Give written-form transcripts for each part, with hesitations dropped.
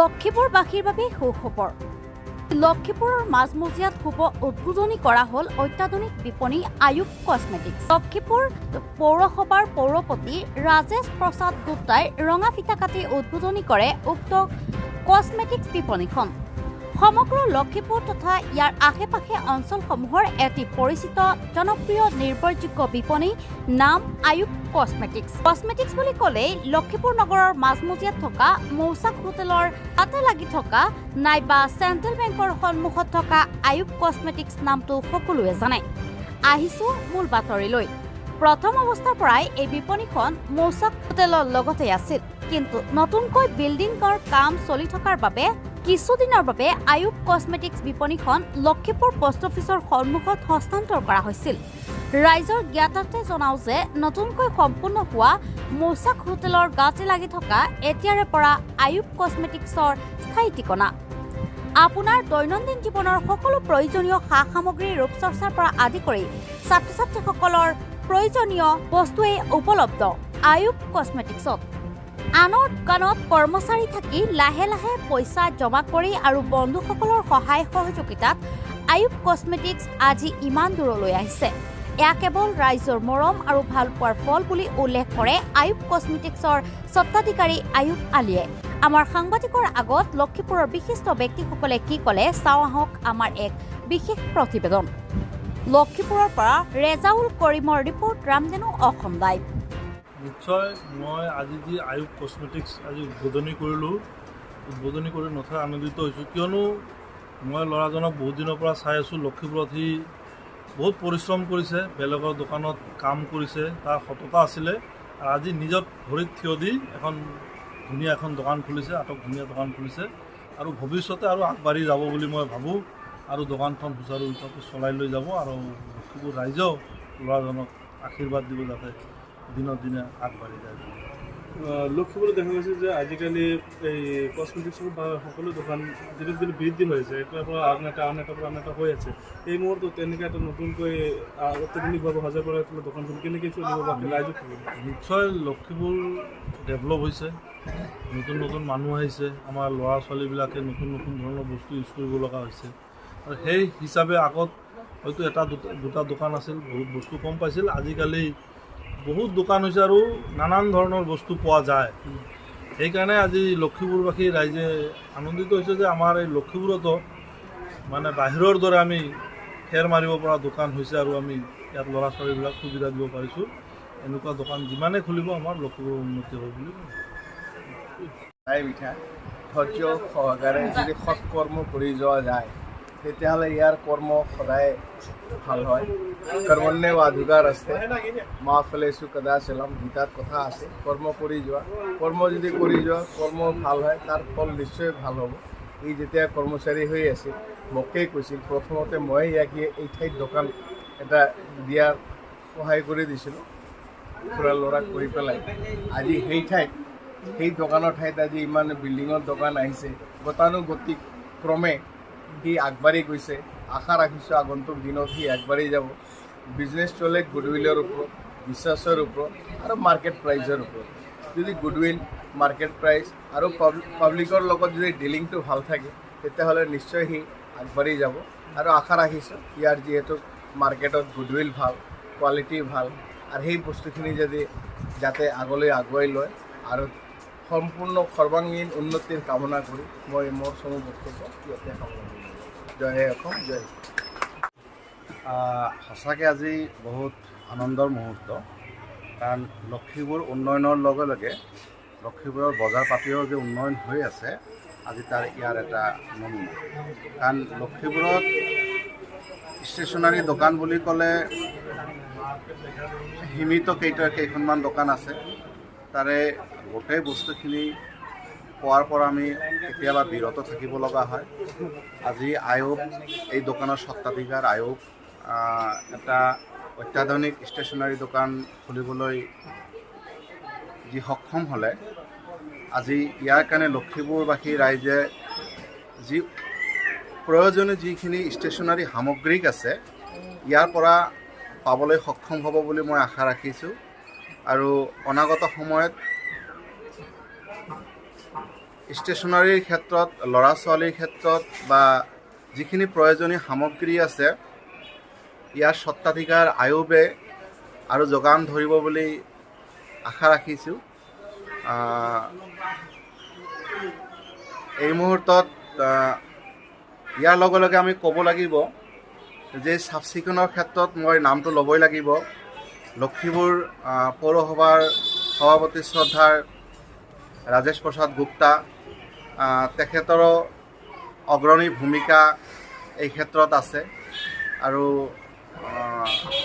লক্ষীপুৰবাসীৰ বাবে সুখবৰ। লক্ষীপুৰৰ মাজমজিয়াত শুভ উদ্বোধনী কৰা হ'ল অত্যাধুনিক বিপণী আয়ুব কসমেটিক্স। লক্ষীপুৰ পৌৰসভাৰ পৌৰপতি ৰাজেশ প্ৰসাদ গুপ্তাই ৰঙা ফিতা কাটি উদ্বোধনী কৰে উক্ত কসমেটিক্স বিপণীখন। সমগ্ৰ লক্ষীপুৰ তথা ইয়াৰ আশে পাশে অঞ্চলসমূহৰ এটি পৰিচিত জনপ্ৰিয় নিৰ্ভৰযোগ্য বিপণী নাম আয়ুব কসমেটিক্স। কসমেটিক্স বুলি ক'লেই লক্ষীপুৰ নগৰৰ মাজমজিয়াত থকা মৌচাক হোটেলৰ তাতে লাগি থকা নাইবা চেণ্ট্ৰেল বেংকৰ সন্মুখত থকা আয়ুব কসমেটিক্স নামটো সকলোৱে জানে। আহিছোঁ মূল বাতৰিলৈ। প্ৰথম অৱস্থাৰ পৰাই এই বিপণীখন মৌচাক হোটেলৰ লগতে আছিল, কিন্তু নতুনকৈ বিল্ডিঙৰ কাম চলি থকাৰ বাবে কিছুদিনৰ বাবে আয়ুব কসমেটিক্স বিপণীখন লক্ষীপুৰ পোষ্ট অফিচৰ সন্মুখত হস্তান্তৰ কৰা হৈছিল। ৰাইজৰ জ্ঞাতাৰ্থে জনাওঁ যে নতুনকৈ সম্পূৰ্ণ হোৱা মৌচাক হোটেলৰ গাতে লাগি থকা এতিয়াৰে পৰা আয়ুব কসমেটিক্সৰ স্থায়ী ঠিকনা। আপোনাৰ দৈনন্দিন জীৱনৰ সকলো প্ৰয়োজনীয় সা সামগ্ৰীৰ ৰূপচৰ্চাৰ পৰা আদি কৰি ছাত্ৰ ছাত্ৰীসকলৰ প্ৰয়োজনীয় বস্তুৱেই উপলব্ধ আয়ুব কসমেটিক্সত। আনৰ দোকানত কৰ্মচাৰী থাকি লাহে লাহে পইচা জমা কৰি আৰু বন্ধুসকলৰ সহায় সহযোগিতাত আয়ুব কসমেটিক্স আজি ইমান দূৰলৈ আহিছে। এয়া কেৱল ৰাইজৰ মৰম আৰু ভালপোৱাৰ ফল বুলি উল্লেখ কৰে আয়ুব কসমেটিক্সৰ স্বত্বাধিকাৰী আয়ুব আলীয়ে। আমাৰ সাংবাদিকৰ আগত লক্ষীপুৰৰ বিশিষ্ট ব্যক্তিসকলে কি ক'লে চাওঁ আহক আমাৰ এক বিশেষ প্ৰতিবেদন। লক্ষীপুৰৰ পৰা ৰেজাউল কৰিমৰ ৰিপৰ্ট, ৰামধেনু অসম লাইভ। নিশ্চয় মই আজি যি আয়ুব কসমেটিক্স আজি উদ্বোধনী কৰিলোঁ, উদ্বোধনী কৰি নথৈ আনন্দিত হৈছোঁ, কিয়নো মই ল'ৰাজনক বহুত দিনৰ পৰা চাই আছোঁ। লক্ষীপুৰত সি বহুত পৰিশ্ৰম কৰিছে, বেলেগৰ দোকানত কাম কৰিছে, তাৰ সততা আছিলে আৰু আজি নিজৰ ভৰিত থিয় দি ধুনীয়া এখন দোকান খুলিছে, ধুনীয়া দোকান খুলিছে আৰু ভৱিষ্যতে আৰু আগবাঢ়ি যাব বুলি মই ভাবোঁ আৰু দোকানখন সুচাৰুৰূপে চলাই লৈ যাব আৰু লক্ষীপুৰ ৰাইজেও ল'ৰাজনক আশীৰ্বাদ দিব যাতে দিনক দিনে আগবাঢ়ি যায়। লক্ষীপুৰত দেখা গৈছে যে আজিকালি এই কসমেটিক্সৰ বা সকলো দোকান দিনক দিনে বৃদ্ধি হৈছে, এটাৰ পৰা আন এটা হৈ আছে। এই মুহূৰ্তত তেনেকৈ এটা নতুনকৈ অত্যাধুনিকভাৱে সজাই পৰাই দোকানখন কেনেকৈ চলিব বা ৰাইজক নিশ্চয় লক্ষীপুৰ ডেভেলপ হৈছে, নতুন নতুন মানুহ আহিছে, আমাৰ ল'ৰা ছোৱালীবিলাকে নতুন নতুন ধৰণৰ বস্তু ইউজ কৰিব লগা হৈছে আৰু সেই হিচাপে আগত হয়তো এটা দুটা দোকান আছিল, বহুত বস্তু কম পাইছিল। আজিকালি বহুত দোকান হৈছে আৰু নানান ধৰণৰ বস্তু পোৱা যায়। সেইকাৰণে আজি লক্ষীপুৰবাসী ৰাইজে আনন্দিত হৈছে যে আমাৰ এই লক্ষীপুৰতো মানে বাহিৰৰ দৰে আমি ফেৰ মাৰিব পৰা দোকান হৈছে আৰু আমি ইয়াত ল'ৰা ছোৱালীবিলাক সুবিধা দিব পাৰিছোঁ। এনেকুৱা দোকান যিমানে খুলিব আমাৰ লক্ষীপুৰৰ উন্নতি হ'ব বুলি মিঠা ধৈৰ্য সহকাৰে যদি সৎকৰ্ম কৰি যোৱা যায় তেতিয়াহ'লে ইয়াৰ কৰ্ম সদায় ভাল হয়। কৰ্মণ্যেৱ অধিকাৰ আছে, মা ফলেষু কদাচলম, গীতাত কথা আছে। কৰ্ম কৰি যোৱা, কৰ্ম যদি কৰি যোৱা কৰ্ম ভাল হয়, তাৰ ফল নিশ্চয় ভাল হ'ব। ই যেতিয়া কৰ্মচাৰী হৈ আছিল মোকেই কৈছিল, প্ৰথমতে মই ইয়াক এই ঠাইত দোকান এটা দিয়াৰ সহায় কৰি দিছিলোঁ খুৰা ল'ৰাক কৰি পেলাই। আজি সেই দোকানৰ ঠাইত আজি ইমান বিল্ডিঙৰ দোকান আহিছে, গতানুগতিক ক্ৰমে সি আগবাঢ়ি গৈছে। আশা ৰাখিছোঁ আগন্তুক দিনত সি আগবাঢ়ি যাব। বিজনেছ চলে গুডউইলৰ ওপৰত, বিশ্বাসৰ ওপৰত আৰু মাৰ্কেট প্ৰাইজৰ ওপৰত। যদি গুডউইল, মাৰ্কেট প্ৰাইজ আৰু পাব্লিকৰ লগত যদি ডিলিংটো ভাল থাকে তেতিয়াহ'লে নিশ্চয় সি আগবাঢ়ি যাব আৰু আশা ৰাখিছোঁ ইয়াৰ যিহেতু মাৰ্কেটত গুডউইল ভাল, কোৱালিটি ভাল আৰু সেই বস্তুখিনি যাতে আগলৈ আগুৱাই লয় আৰু সম্পূৰ্ণ সৰ্বাংগীন উন্নতিৰ কামনা কৰি মই মোৰ চমু বক্তব্য ইয়াতে সামৰণি মাৰিছোঁ। জয় অসম, জয়। সঁচাকৈ আজি বহুত আনন্দৰ মুহূৰ্ত, কাৰণ লক্ষীপুৰ উন্নয়নৰ লগে লগে লক্ষীপুৰৰ বজাৰ পাতিৰো যে উন্নয়ন হৈ আছে আজি তাৰ ইয়াৰ এটা নমুনা। কাৰণ লক্ষীপুৰত ষ্টেচনাৰী দোকান বুলি ক'লে সীমিত কেইখনমান দোকান আছে, তাৰে গোটেই বস্তুখিনি পোৱাৰ পৰা আমি কেতিয়াবা বিৰত থাকিব লগা হয়। আজি আয়ুব এই দোকানৰ স্বত্বাধিকাৰ আয়ুব এটা অত্যাধুনিক ষ্টেচনাৰী দোকান খুলিবলৈ যি সক্ষম হ'লে, আজি ইয়াৰ কাৰণে লক্ষীপুৰবাসী ৰাইজে যি প্ৰয়োজনীয় যিখিনি ষ্টেচনাৰী সামগ্ৰিক আছে ইয়াৰ পৰা পাবলৈ সক্ষম হ'ব বুলি মই আশা ৰাখিছোঁ আৰু অনাগত সময়ত ষ্টেচনাৰীৰ ক্ষেত্ৰত ল'ৰা ছোৱালীৰ ক্ষেত্ৰত বা যিখিনি প্ৰয়োজনীয় সামগ্ৰী আছে ইয়াৰ স্বত্বাধিকাৰ আয়োগে আৰু যোগান ধৰিব বুলি আশা ৰাখিছোঁ। এই মুহূৰ্তত ইয়াৰ লগে লগে আমি ক'ব লাগিব যে চাফ চিকুণৰ ক্ষেত্ৰত মই নামটো ল'বই লাগিব। লখিমপুৰ পৌৰসভাৰ সভাপতি শ্ৰদ্ধাৰ ৰাজেশ প্ৰসাদ গুপ্তা, তেখেতৰো অগ্ৰণী ভূমিকা এই ক্ষেত্ৰত আছে আৰু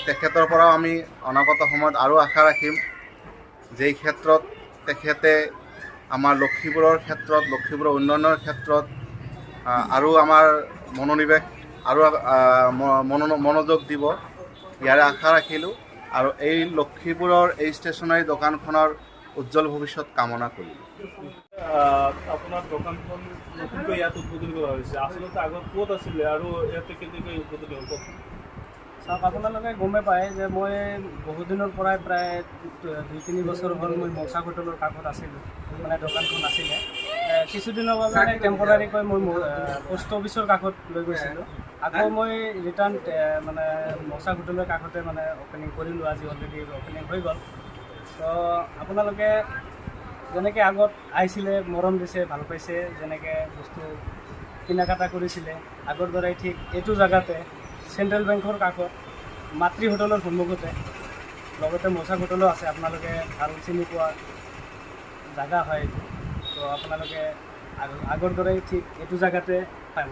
তেখেতৰ পৰাও আমি অনাগত সময়ত আৰু আশা ৰাখিম যে এই ক্ষেত্ৰত তেখেতে আমাৰ লখিমপুৰৰ ক্ষেত্ৰত, লখিমপুৰৰ উন্নয়নৰ ক্ষেত্ৰত আৰু আমাৰ মনোনিৱেশ আৰু মনোযোগ দিব, ইয়াৰে আশা ৰাখিলোঁ আৰু এই লখিমপুৰৰ এই ষ্টেচনাৰী দোকানখনৰ উজ্জ্বল ভৱিষ্যত কামনা কৰিলোঁ। আপোনাৰ দোকানখন নতুনকৈ ইয়াত উদ্বোধন কৰা হৈছে, আচলতে আগত ক'ত আছিলে আৰু ইয়াতে কেনেকৈ উদ্বোধন হ'ল কওকচোন। চাওক, আপোনালোকে গমে পায় যে মই বহুদিনৰ পৰাই প্ৰায় 2-3 বছৰ হ'ল মই মৌচাক হোটেলৰ কাষত আছিলোঁ, মানে দোকানখন আছিলে। কিছুদিনৰ বাবে টেম্পৰাৰীকৈ মই পোষ্ট অফিচৰ কাষত লৈ গৈছিলোঁ। আকৌ মই ৰিটাৰ্ণ মানে মৌচাক হোটেলৰ কাষতে মানে অ'পেনিং কৰিলোঁ। আজি অলৰেডি অ'পেনিং হৈ গ'ল। তো আপোনালোকে যেনেকৈ আগত আহিছিলে, মৰম দিছে, ভাল পাইছে, যেনেকৈ বস্তু কিনা কাটা কৰিছিলে, আগৰ দৰে ঠিক এইটো জেগাতে চেণ্ট্ৰেল বেংকৰ কাষত মাতৃ হোটেলৰ সন্মুখতে, লগতে মৌচাক হোটেলো আছে। আপোনালোকে ভাল চিনি পোৱা জেগা হয় এইটো। তো আপোনালোকে আগৰ দৰে ঠিক এইটো জেগাতে পাব।